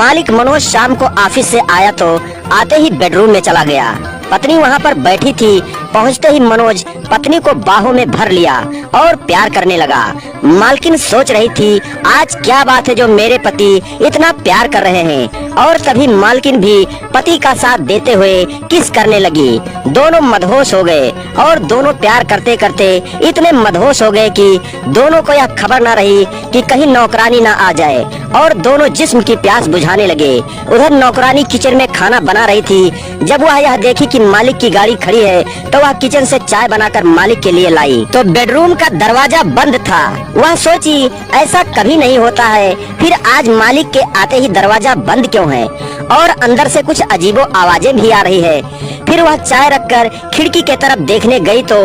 मालिक मनोज शाम को ऑफिस से आया तो आते ही बेडरूम में चला गया। पत्नी वहाँ पर बैठी थी। पहुँचते ही मनोज पत्नी को बाहों में भर लिया और प्यार करने लगा। मालकिन सोच रही थी आज क्या बात है जो मेरे पति इतना प्यार कर रहे हैं, और तभी मालकिन भी पति का साथ देते हुए किस करने लगी। दोनों मदहोश हो गए और दोनों प्यार करते करते इतने मदहोश हो गए कि दोनों को यह खबर न रही कि कहीं नौकरानी न आ जाए, और दोनों जिस्म की प्यास बुझाने लगे। उधर नौकरानी किचन में खाना बना रही थी। जब वह यह देखी कि मालिक की गाड़ी खड़ी है तो वह किचन से चाय बनाकर मालिक के लिए लाई तो बेडरूम का दरवाजा बंद था। वह सोची ऐसा कभी नहीं होता है, फिर आज मालिक के आते ही दरवाजा बंद क्यों है, और अंदर से कुछ अजीबो आवाजें भी आ रही है। फिर वह चाय रखकर खिड़की के तरफ देखने गई तो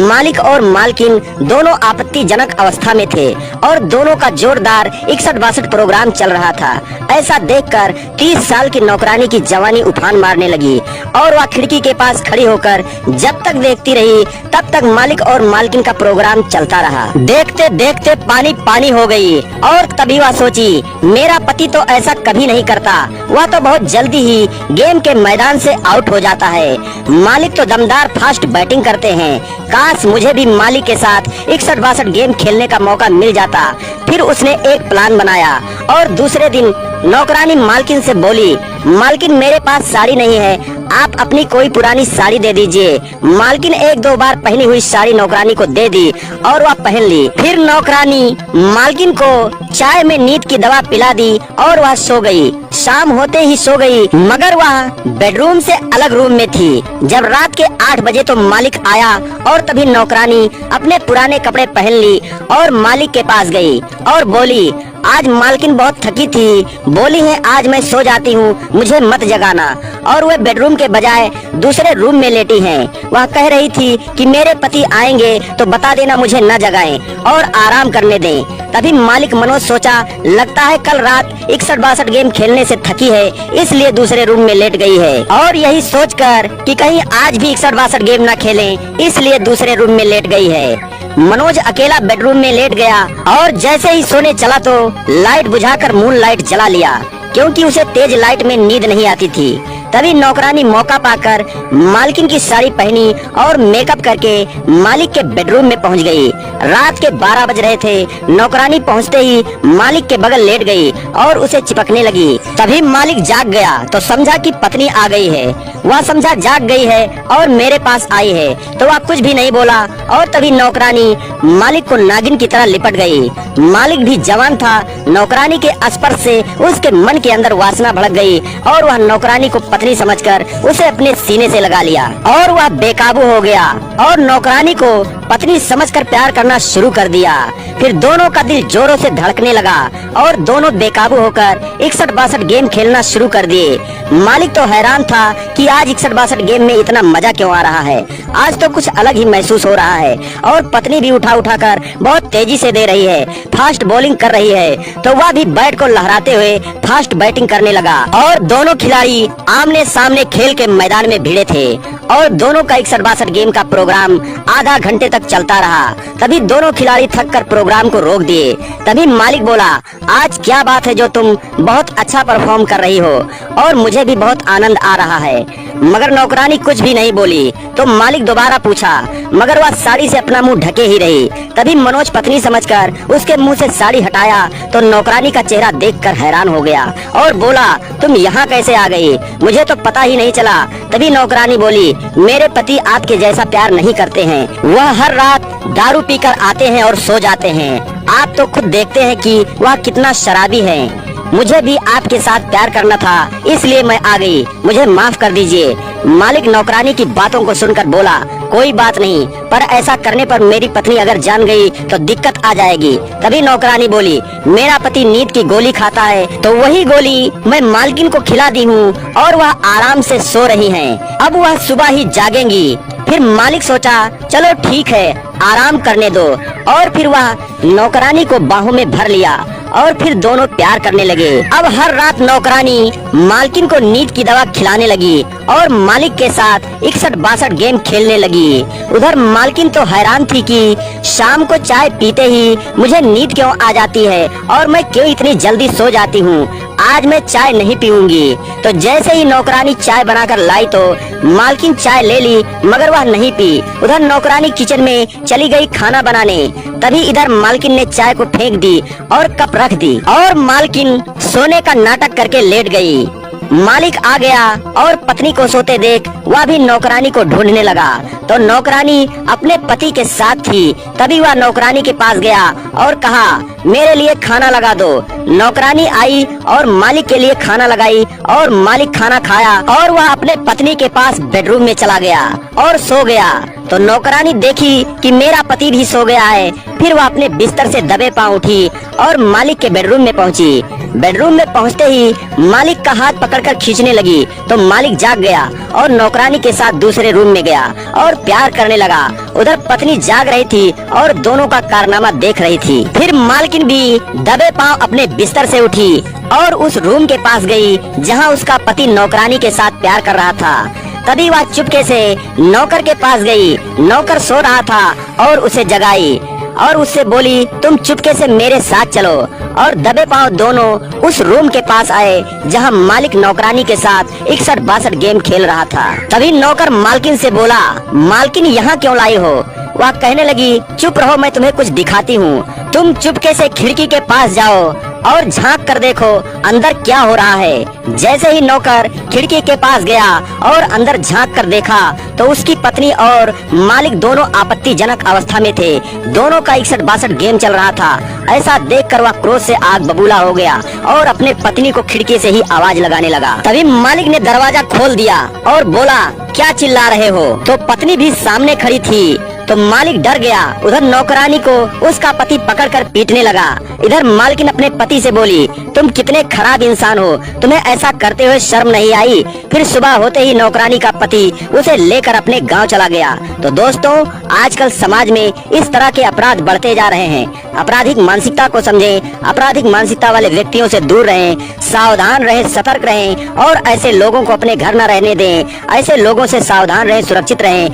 मालिक और मालकिन दोनों आपत्तिजनक अवस्था में थे और दोनों का जोरदार 61-62 प्रोग्राम चल रहा था। ऐसा देखकर 30 साल की नौकरानी की जवानी उफान मारने लगी और वह खिड़की के पास खड़ी होकर जब तक देखती रही तब तक मालिक और मालकिन का प्रोग्राम चलता रहा। देखते देखते पानी पानी हो गई और तभी वह सोची मेरा पति तो ऐसा कभी नहीं करता, वह तो बहुत जल्दी ही गेम के मैदान से आउट हो जाता है। मालिक तो दमदार फास्ट बैटिंग करते हैं, काश मुझे भी मालिक के साथ 61-62 गेम खेलने का मौका मिल जाता। फिर उसने एक प्लान बनाया और दूसरे दिन नौकरानी मालकिन से बोली, मालकिन मेरे पास साड़ी नहीं है, आप अपनी कोई पुरानी साड़ी दे दीजिए। मालकिन 1-2 बार पहनी हुई साड़ी नौकरानी को दे दी और वह पहन ली। फिर नौकरानी मालकिन को चाय में नींद की दवा पिला दी और वह सो गई। शाम होते ही सो गई, मगर वह बेडरूम से अलग रूम में थी। जब रात के 8 बजे तो मालिक आया और तभी नौकरानी अपने पुराने कपड़े पहन ली और मालिक के पास गई और बोली, आज मालकिन बहुत थकी थी, बोली है आज मैं सो जाती हूँ, मुझे मत जगाना। और वह बेडरूम के बजाय दूसरे रूम में लेटी हैं। वह कह रही थी कि मेरे पति आएंगे तो बता देना मुझे न जगाएं और आराम करने दें। तभी मालिक मनोज सोचा लगता है कल रात 61-62 गेम खेलने से थकी है, इसलिए दूसरे रूम में लेट गई है। और यही सोचकर कि कहीं आज भी 61-62 गेम न खेलें, इसलिए दूसरे रूम में लेट गई है। मनोज अकेला बेडरूम में लेट गया और जैसे ही सोने चला तो लाइट बुझाकर मून लाइट जला लिया, क्योंकि उसे तेज लाइट में नींद नहीं आती थी। तभी नौकरानी मौका पाकर मालकिन की साड़ी पहनी और मेकअप करके मालिक के बेडरूम में पहुंच गई। रात के 12 बज रहे थे। नौकरानी पहुंचते ही मालिक के बगल लेट गई और उसे चिपकने लगी। तभी मालिक जाग गया तो समझा कि पत्नी आ गई है। वह समझा जाग गई है और मेरे पास आई है, तो वह कुछ भी नहीं बोला। और तभी नौकरानी मालिक को नागिन की तरह लिपट गई। मालिक भी जवान था, नौकरानी के स्पर्श से उसके मन के अंदर वासना भड़क गई और वह नौकरानी को पत्नी समझकर उसे अपने सीने से लगा लिया और वह बेकाबू हो गया और नौकरानी को पत्नी समझकर प्यार करना शुरू कर दिया। फिर दोनों का दिल जोरों से धड़कने लगा और दोनों बेकाबू होकर 61-62 गेम खेलना शुरू कर दिए। मालिक तो हैरान था कि आज 61-62 गेम में इतना मजा क्यों आ रहा है, आज तो कुछ अलग ही महसूस हो रहा है। और पत्नी भी उठा कर बहुत तेजी से दे रही है, फास्ट बॉलिंग कर रही है, तो वह भी बैट को लहराते हुए फास्ट बैटिंग करने लगा। और दोनों खिलाड़ी आमने सामने खेल के मैदान में भिड़े थे और दोनों का 61-62 गेम का प्रोग्राम आधा घंटे तक चलता रहा। तभी दोनों खिलाड़ी थक कर प्रोग्राम को रोक दिए। तभी मालिक बोला, आज क्या बात है जो तुम बहुत अच्छा परफॉर्म कर रही हो और मुझे भी बहुत आनंद आ रहा है। मगर नौकरानी कुछ भी नहीं बोली। तो मालिक दोबारा पूछा, मगर वह साड़ी से अपना मुंह ढके ही रही। तभी मनोज पत्नी समझकर उसके मुंह से साड़ी हटाया तो नौकरानी का चेहरा देखकर हैरान हो गया और बोला, तुम यहाँ कैसे आ गई, मुझे तो पता ही नहीं चला। तभी नौकरानी बोली, मेरे पति आपके जैसा प्यार नहीं करते हैं, वह हर रात दारू पीकर आते हैं और सो जाते हैं। आप तो खुद देखते हैं कि वह कितना शराबी है। मुझे भी आपके साथ प्यार करना था, इसलिए मैं आ गई, मुझे माफ कर दीजिए। मालिक नौकरानी की बातों को सुनकर बोला, कोई बात नहीं, पर ऐसा करने पर मेरी पत्नी अगर जान गई तो दिक्कत आ जाएगी। तभी नौकरानी बोली, मेरा पति नींद की गोली खाता है तो वही गोली मैं मालकिन को खिला दी हूँ और वह आराम से सो रही हैं। अब वह सुबह ही जागेंगी। फिर मालिक सोचा, चलो ठीक है, आराम करने दो। और फिर वह नौकरानी को बाहों में भर लिया और फिर दोनों प्यार करने लगे। अब हर रात नौकरानी मालकिन को नींद की दवा खिलाने लगी और मालिक के साथ 61-62 गेम खेलने लगी। उधर मालकिन तो हैरान थी कि शाम को चाय पीते ही मुझे नींद क्यों आ जाती है और मैं क्यों इतनी जल्दी सो जाती हूँ। आज मैं चाय नहीं पीऊंगी। तो जैसे ही नौकरानी चाय बनाकर लाई तो मालकिन चाय ले ली, मगर वह नहीं पी। उधर नौकरानी किचन में चली गई खाना बनाने। तभी इधर मालकिन ने चाय को फेंक दी और कप रख दी और मालकिन सोने का नाटक करके लेट गई। मालिक आ गया और पत्नी को सोते देख वह भी नौकरानी को ढूंढने लगा। तो नौकरानी अपने पति के साथ थी। तभी वह नौकरानी के पास गया और कहा, मेरे लिए खाना लगा दो। नौकरानी आई और मालिक के लिए खाना लगाई और मालिक खाना खाया और वह अपने पत्नी के पास बेडरूम में चला गया और सो गया। तो नौकरानी देखी कि मेरा पति भी सो गया है। फिर वह अपने बिस्तर से दबे पांव उठी और मालिक के बेडरूम में पहुंची। बेडरूम में पहुंचते ही मालिक का हाथ पकड़कर खींचने लगी तो मालिक जाग गया और नौकरानी के साथ दूसरे रूम में गया और प्यार करने लगा। उधर पत्नी जाग रही थी और दोनों का कारनामा देख रही थी। फिर मालकिन भी दबे पांव अपने बिस्तर से उठी और उस रूम के पास गई जहां उसका पति नौकरानी के साथ प्यार कर रहा था। तभी वह चुपके से नौकर के पास गई। नौकर सो रहा था और उसे जगाई और उससे बोली, तुम चुपके से मेरे साथ चलो। और दबे पांव दोनों उस रूम के पास आए जहां मालिक नौकरानी के साथ 61-62 गेम खेल रहा था। तभी नौकर मालकिन से बोला, मालकिन यहाँ क्यों लाई हो? वह कहने लगी, चुप रहो, मैं तुम्हें कुछ दिखाती हूँ। तुम चुपके से खिड़की के पास जाओ और झांक कर देखो अंदर क्या हो रहा है। जैसे ही नौकर खिड़की के पास गया और अंदर झांक कर देखा तो उसकी पत्नी और मालिक दोनों आपत्तिजनक अवस्था में थे। दोनों का 61-62 गेम चल रहा था। ऐसा देखकर वह क्रोध से आग बबूला हो गया और अपने पत्नी को खिड़की से ही आवाज लगाने लगा। तभी मालिक ने दरवाजा खोल दिया और बोला, क्या चिल्ला रहे हो? तो पत्नी भी सामने खड़ी थी। तो मालिक डर गया। उधर नौकरानी को उसका पति पकड़कर पीटने लगा। इधर मालकिन अपने पति से बोली, तुम कितने खराब इंसान हो, तुम्हें ऐसा करते हुए शर्म नहीं आई? फिर सुबह होते ही नौकरानी का पति उसे लेकर अपने गांव चला गया। तो दोस्तों, आजकल समाज में इस तरह के अपराध बढ़ते जा रहे हैं। आपराधिक मानसिकता को समझें, आपराधिक मानसिकता वाले व्यक्तियों से दूर रहें, सावधान रहें, सतर्क रहें और ऐसे लोगों को अपने घर न रहने दें। ऐसे लोगों से सावधान रहें, सुरक्षित रहें।